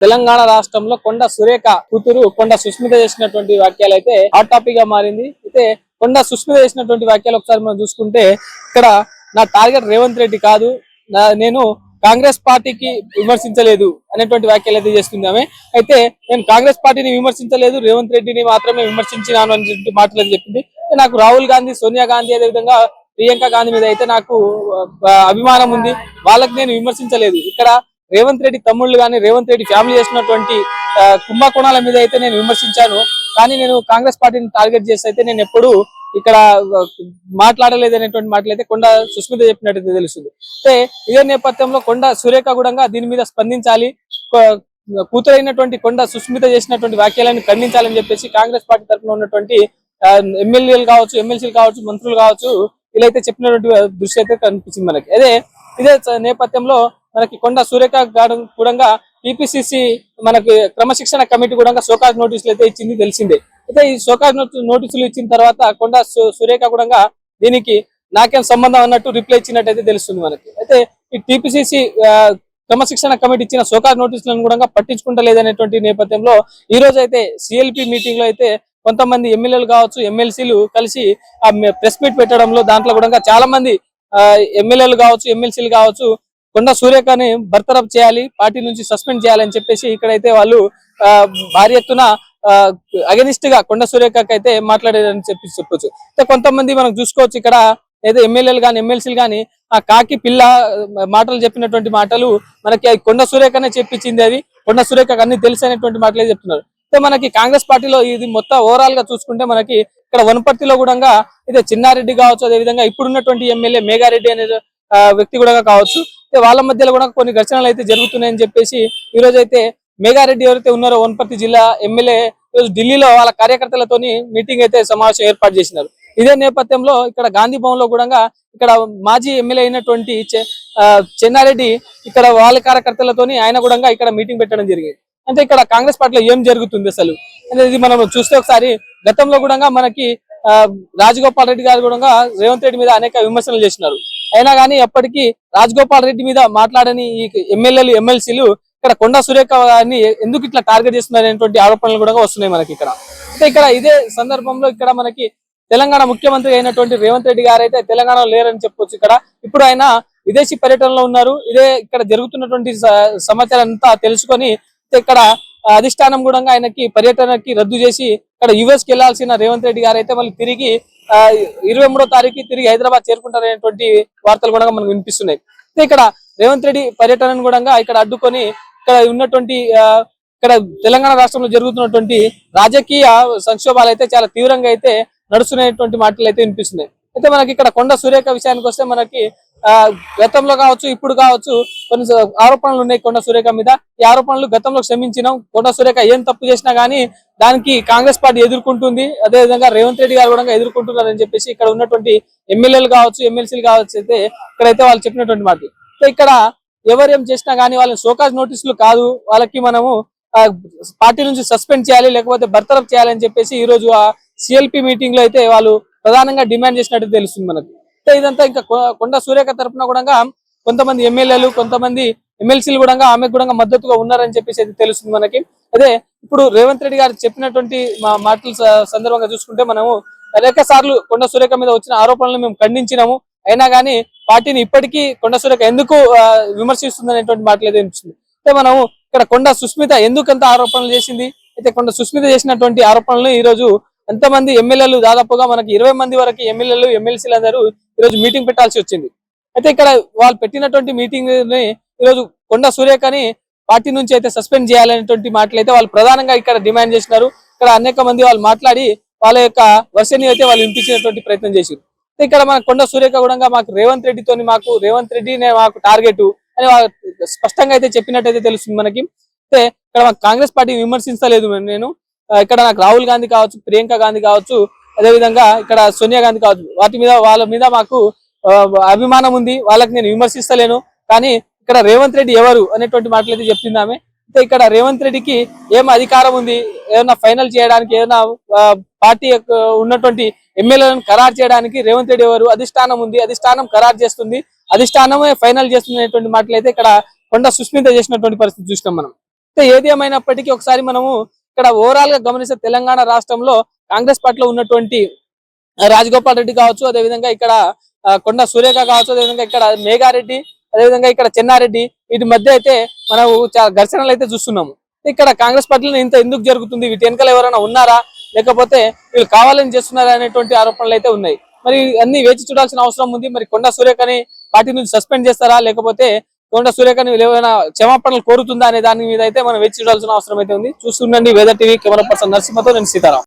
తెలంగాణ రాష్ట్రంలో కొండ సురేఖ కూతురు కొండ సుస్మిత చేసినటువంటి వ్యాఖ్యలు అయితే హాట్ టాపిక్ గా మారింది. అయితే కొండ సుస్మిత చేసినటువంటి వ్యాఖ్యలు ఒకసారి మనం చూసుకుంటే ఇక్కడ నా టార్గెట్ రేవంత్ రెడ్డి కాదు, నేను కాంగ్రెస్ పార్టీకి విమర్శించలేదు అనేటువంటి వ్యాఖ్యలు అయితే చేస్తుంది ఆమె. అయితే నేను కాంగ్రెస్ పార్టీని విమర్శించలేదు, రేవంత్ రెడ్డిని మాత్రమే విమర్శించినాను అని మాటలు అయితే చెప్పింది. నాకు రాహుల్ గాంధీ, సోనియా గాంధీ, అదేవిధంగా ప్రియాంక గాంధీ మీద అయితే నాకు అభిమానం ఉంది, వాళ్ళకి నేను విమర్శించలేదు. ఇక్కడ రేవంత్ రెడ్డి తమ్ముళ్ళు కానీ రేవంత్ రెడ్డి ఫ్యామిలీ చేసినటువంటి కుంభకోణాల మీద అయితే నేను విమర్శించాను. కానీ నేను కాంగ్రెస్ పార్టీని టార్గెట్ చేసి అయితే నేను ఎప్పుడు ఇక్కడ మాట్లాడలేదు అనేటువంటి మాటలు అయితే కొండ సుస్మిత చెప్పినట్టు తెలుస్తుంది. అయితే ఇదే నేపథ్యంలో కొండ సురేఖ కూడా దీని మీద స్పందించాలి, కూతురైనటువంటి కొండ సుస్మిత చేసినటువంటి వ్యాఖ్యలను ఖండించాలని చెప్పేసి కాంగ్రెస్ పార్టీ తరఫున ఉన్నటువంటి ఎమ్మెల్యేలు కావచ్చు, ఎమ్మెల్సీలు కావచ్చు, మంత్రులు కావచ్చు, వీళ్ళైతే చెప్పినటువంటి దృష్టి అయితే కనిపించింది మనకి. ఇదే నేపథ్యంలో మనకి కొండ సురేఖ కూడా టీపీసీసీ మనకి క్రమశిక్షణ కమిటీ కూడా షోకాజ్ నోటీసులు అయితే ఇచ్చింది తెలిసిందే. అయితే ఈ షోకాజ్ నోటీసులు ఇచ్చిన తర్వాత కొండ సురేఖ కూడా దీనికి నాకేం సంబంధం అన్నట్టు రిప్లై ఇచ్చినట్టయితే తెలుస్తుంది మనకి. అయితే ఈ టీపీసీసీ క్రమశిక్షణ కమిటీ ఇచ్చిన షోకాజ్ నోటీసులను కూడా పట్టించుకుంటలేదనేటువంటి నేపథ్యంలో ఈ రోజు అయితే సిఎల్పి మీటింగ్ లో అయితే కొంతమంది ఎమ్మెల్యేలు కావచ్చు, ఎమ్మెల్సీలు కలిసి ఆ ప్రెస్ మీట్ పెట్టడంలో దాంట్లో కూడా చాలా మంది ఎమ్మెల్యేలు కావచ్చు, ఎమ్మెల్సీలు కావచ్చు కొండ సురేఖని బర్తరఫ్ చేయాలి, పార్టీ నుంచి సస్పెండ్ చేయాలని చెప్పేసి ఇక్కడైతే వాళ్ళు భారీ ఎత్తున అగెనిస్ట్ గా కొండ సురేఖకి అయితే మాట్లాడారని చెప్పొచ్చు. అయితే కొంతమంది మనం చూసుకోవచ్చు ఇక్కడ ఏదో ఎమ్మెల్యేలు కానీ ఎమ్మెల్సీలు కానీ ఆ కాకి పిల్ల మాటలు చెప్పినటువంటి మాటలు మనకి కొండ సురేఖనే చెప్పించింది, అది కొండ సురేఖకు అన్ని తెలుసు అనేటువంటి మాటలే చెప్తున్నారు. అయితే మనకి కాంగ్రెస్ పార్టీలో ఇది మొత్తం ఓవరాల్ గా చూసుకుంటే మనకి ఇక్కడ వనపర్తిలో కూడా ఇదే చిన్నారెడ్డి కావచ్చు, అదేవిధంగా ఇప్పుడున్నటువంటి ఎమ్మెల్యే మేఘారెడ్డి అనే వ్యక్తి కూడా కావచ్చు, వాళ్ళ మధ్యలో కూడా కొన్ని ఘర్షణలు అయితే జరుగుతున్నాయని చెప్పేసి ఈ రోజు అయితే మేఘారెడ్డి ఎవరైతే ఉన్నారో వనపర్తి జిల్లా ఎమ్మెల్యే ఈరోజు ఢిల్లీలో వాళ్ళ కార్యకర్తలతోని మీటింగ్ అయితే సమావేశం ఏర్పాటు చేసినారు. ఇదే నేపథ్యంలో ఇక్కడ గాంధీ భవన్ లో కూడా ఇక్కడ మాజీ ఎమ్మెల్యే అయినటువంటి చెన్నారెడ్డి ఇక్కడ వాళ్ళ కార్యకర్తలతోని ఆయన కూడా ఇక్కడ మీటింగ్ పెట్టడం జరిగింది. అంటే ఇక్కడ కాంగ్రెస్ పార్టీలో ఏం జరుగుతుంది అసలు అనేది మనం చూస్తే ఒకసారి గతంలో కూడా మనకి రాజగోపాల్ రెడ్డి గారు కూడా రేవంత్ రెడ్డి మీద అనేక విమర్శలు చేసినారు. అయినా కానీ ఎప్పటికీ రాజగోపాల్ రెడ్డి మీద మాట్లాడని ఈ ఎమ్మెల్యేలు, ఎమ్మెల్సీలు ఇక్కడ కొండ సురేఖ గారిని ఎందుకు ఇట్లా టార్గెట్ చేస్తున్నారు అనేటువంటి ఆరోపణలు కూడా వస్తున్నాయి మనకి ఇక్కడ. అయితే ఇక్కడ ఇదే సందర్భంలో ఇక్కడ మనకి తెలంగాణ ముఖ్యమంత్రి అయినటువంటి రేవంత్ రెడ్డి గారు అయితే తెలంగాణలో లేరని చెప్పొచ్చు. ఇక్కడ ఇప్పుడు ఆయన విదేశీ పర్యటనలో ఉన్నారు. ఇదే ఇక్కడ జరుగుతున్నటువంటి సమాచారం అంతా తెలుసుకొని ఇక్కడ అధిష్టానం కూడా ఆయనకి పర్యటనకి రద్దు చేసి ఇక్కడ యుఎస్ కి వెళ్లాల్సిన రేవంత్ రెడ్డి గారు అయితే మళ్ళీ తిరిగి 23వ తారీఖు తిరిగి హైదరాబాద్ చేరుకుంటారనేటువంటి వార్తలు కూడా మనకు వినిపిస్తున్నాయి. ఇక్కడ రేవంత్ రెడ్డి పర్యటనను కూడా ఇక్కడ అడ్డుకొని ఇక్కడ ఉన్నటువంటి ఇక్కడ తెలంగాణ రాష్ట్రంలో జరుగుతున్నటువంటి రాజకీయ సంక్షోభాలు అయితే చాలా తీవ్రంగా అయితే నడుస్తున్నటువంటి మాటలు అయితే వినిపిస్తున్నాయి. అయితే మనకి ఇక్కడ కొండ సురేఖ విషయానికి వస్తే మనకి గతంలో కావచ్చు, ఇప్పుడు కావచ్చు కొన్ని ఆరోపణలు ఉన్నాయి కొండ సురేఖ మీద. ఈ ఆరోపణలు గతంలో క్షమించినాం, కొండ సురేఖ ఏం తప్పు చేసినా గానీ దానికి కాంగ్రెస్ పార్టీ ఎదుర్కొంటుంది, అదేవిధంగా రేవంత్ రెడ్డి గారు కూడా ఎదుర్కొంటున్నారని చెప్పేసి ఇక్కడ ఉన్నటువంటి ఎమ్మెల్యేలు కావచ్చు, ఎమ్మెల్సీలు కావచ్చు అయితే ఇక్కడైతే వాళ్ళు చెప్పినటువంటి మాట. ఇక్కడ ఎవరేం చేసినా గానీ వాళ్ళని షోకాజ్ నోటీసులు కాదు, వాళ్ళకి మనము పార్టీ నుంచి సస్పెండ్ చేయాలి, లేకపోతే బర్తరఫ్ చేయాలని చెప్పేసి ఈ రోజు ఆ సిఎల్పి మీటింగ్ లో అయితే వాళ్ళు ప్రధానంగా డిమాండ్ చేసినట్టు తెలుస్తుంది మనకు. ఇదంతా ఇంకా కొండ సురేఖ తరఫున కూడా కొంతమంది ఎమ్మెల్యేలు, కొంతమంది ఎమ్మెల్సీలు కూడా ఆమెకు కూడా మద్దతుగా ఉన్నారని చెప్పేసి అయితే తెలుస్తుంది మనకి. అదే ఇప్పుడు రేవంత్ రెడ్డి గారు చెప్పినటువంటి మాటల సందర్భంగా చూసుకుంటే మనము అనేక సార్లు కొండ సురేఖ మీద వచ్చిన ఆరోపణలను మేము ఖండించినాము, అయినా కానీ పార్టీని ఇప్పటికీ కొండ సురేఖ ఎందుకు విమర్శిస్తుంది అనేటువంటి మాటలు అయితే వినిపిస్తుంది. అయితే మనము ఇక్కడ కొండ సుస్మిత ఎందుకంత ఆరోపణలు చేసింది, అయితే కొండ సుస్మిత చేసినటువంటి ఆరోపణలు ఈ రోజు ఎంతమంది ఎమ్మెల్యేలు దాదాపుగా మనకి 20 మంది వరకు ఎమ్మెల్యేలు, ఎమ్మెల్సీలు అందరూ ఈరోజు మీటింగ్ పెట్టాల్సి వచ్చింది. అయితే ఇక్కడ వాళ్ళు పెట్టినటువంటి మీటింగ్ ని ఈరోజు కొండ సురేఖని పార్టీ నుంచి అయితే సస్పెండ్ చేయాలనేటువంటి మాటలు అయితే వాళ్ళు ప్రధానంగా ఇక్కడ డిమాండ్ చేసినారు. ఇక్కడ అనేక మంది వాళ్ళు మాట్లాడి వాళ్ళ యొక్క వర్షని అయితే వాళ్ళు వినిపించినటువంటి ప్రయత్నం చేశారు. ఇక్కడ మన కొండ సురేఖ కూడా మాకు రేవంత్ రెడ్డి మాకు టార్గెట్ అని స్పష్టంగా అయితే చెప్పినట్టయితే తెలుస్తుంది మనకి. అయితే ఇక్కడ కాంగ్రెస్ పార్టీ విమర్శించలేదు నేను, ఇక్కడ నాకు రాహుల్ గాంధీ కావచ్చు, ప్రియాంక గాంధీ కావచ్చు, అదేవిధంగా ఇక్కడ సోనియా గాంధీ కావచ్చు, వాళ్ళ మీద మాకు అభిమానం ఉంది, వాళ్ళకి నేను విమర్శిస్తలేను. కానీ ఇక్కడ రేవంత్ రెడ్డి ఎవరు అనేటువంటి మాటలు అయితే చెప్పింది ఆమె. అయితే ఇక్కడ రేవంత్ రెడ్డికి ఏం అధికారం ఉంది, ఏదైనా ఫైనల్ చేయడానికి, ఏదైనా పార్టీ ఉన్నటువంటి ఎమ్మెల్యేలను ఖరారు చేయడానికి రేవంత్ రెడ్డి ఎవరు, అధిష్టానం ఉంది, అధిష్టానం ఖరారు చేస్తుంది, అధిష్టానమే ఫైనల్ చేస్తుంది అనేటువంటి మాటలు అయితే ఇక్కడ కొండ సుస్మిత చేసినటువంటి పరిస్థితి చూసినాం మనం. అయితే ఏది ఏమైనప్పటికీ ఒకసారి మనము ఇక్కడ ఓవరాల్ గా గమనిస్తే తెలంగాణ రాష్ట్రంలో కాంగ్రెస్ పార్టీలో ఉన్నటువంటి రాజగోపాల్ రెడ్డి కావచ్చు, అదేవిధంగా ఇక్కడ కొండ సురేఖ కావచ్చు, అదేవిధంగా ఇక్కడ మేఘారెడ్డి, అదేవిధంగా ఇక్కడ చెన్నారెడ్డి, వీటి మధ్య అయితే మనం చాలా ఘర్షణలు అయితే చూస్తున్నాము. ఇక్కడ కాంగ్రెస్ పార్టీలో ఇంత ఎందుకు జరుగుతుంది, వీటి వెనకాల ఎవరైనా ఉన్నారా, లేకపోతే వీళ్ళు కావాలని చేస్తున్నారా అనేటువంటి ఆరోపణలు అయితే ఉన్నాయి. మరి అన్ని వేచి చూడాల్సిన అవసరం ఉంది. మరి కొండ సురేఖని పార్టీ నుంచి సస్పెండ్ చేస్తారా, లేకపోతే కొండ సురేఖని ఏమైనా క్షమాపణలు కోరుతుందా అనే దాని మీద అయితే మనం వేచి చూడాల్సిన అవసరం అయితే ఉంది. చూస్తుండండి వెదర్ టీవీ. కెమెరా పర్సన్ నరసింహతో నేను సీతారాం.